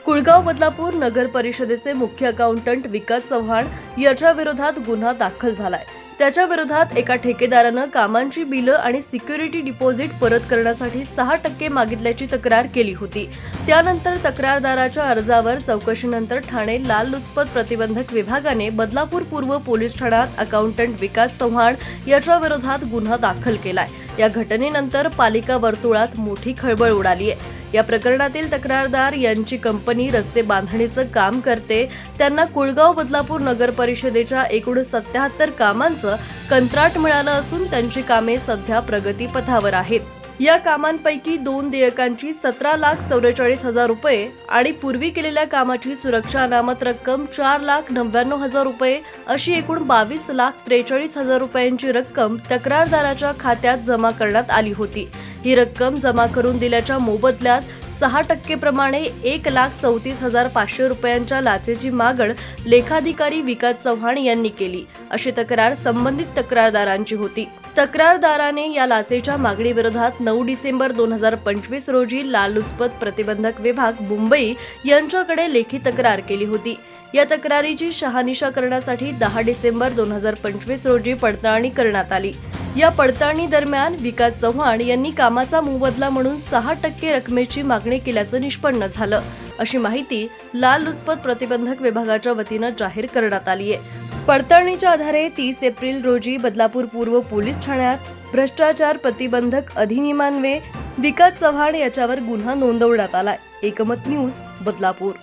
कुळगाव बदलापूर नगर परिषदेचे मुख्य अकाउंटंट विकास चव्हाण याच्या विरोधात गुन्हा दाखल झालाय। त्याच्या विरोधात एका ठेकेदारानं कामांची बिलं आणि सिक्युरिटी डिपॉझिट परत करण्यासाठी 6% मागितल्याची तक्रार केली होती। त्यानंतर तक्रारदाराच्या अर्जावर चौकशीनंतर ठाणे लाचलुचपत प्रतिबंधक विभागाने बदलापूर पूर्व पोलीस ठाण्यात अकाउंटंट विकास चव्हाण याच्या विरोधात गुन्हा दाखल केलाय। या घटनेनंतर पालिका वर्तुळात मोठी खळबळ उडाली आहे। या प्रकरणातील तक्रारदार यांची कंपनी रस्ते बांधणीचं काम करते। त्यांना कुळगाव बदलापूर नगर परिषदेच्या एकूण 77 कामांचं कंत्राट मिळालं असून त्यांची कामे सध्या प्रगतीपथावर आहेत। या कामांपैकी 2 देयकांची 17,44,000 रुपये आणि पूर्वी केलेल्या कामाची सुरक्षा अनामत रक्कम 4,99,000 रुपये अशी एकूण 22,43,000 रुपयांची रक्कम तक्रारदाराच्या खात्यात जमा करण्यात आली होती। ही रक्कम जमा करून दिल्याच्या मोबदल्यात 6% प्रमाणे 1,34,500 रुपयांच्या लाचेची मागण लेखाधिकारी विकास चव्हाण यांनी केली, अशी तक्रार संबंधित तक्रारदारांची होती। तक्रारदाराने या लाचेच्या मागणीविरोधात 9 डिसेंबर 2025 रोजी लाचलुचपत प्रतिबंधक विभाग मुंबई यांच्याकडे लेखी तक्रार केली होती। या तक्रारीची शहानिशा करण्यासाठी 10 डिसेंबर 2025 रोजी पडताळणी करण्यात आली। या पडताळणी दरम्यान विकास चव्हाण यांनी कामाचा मोबदला म्हणून 6% रकमेची मागणी केल्याचं निष्पन्न झालं, अशी माहिती लाचलुचपत प्रतिबंधक विभागाच्या वतीनं जाहीर करण्यात आली आहे। पडताळणीच्या आधारे 30 एप्रिल रोजी बदलापूर पूर्व पोलीस ठाण्यात भ्रष्टाचार प्रतिबंधक अधिनियमान्वये विकास चव्हाण याच्यावर गुन्हा नोंदवण्यात आलाय। एकमत न्यूज, बदलापूर।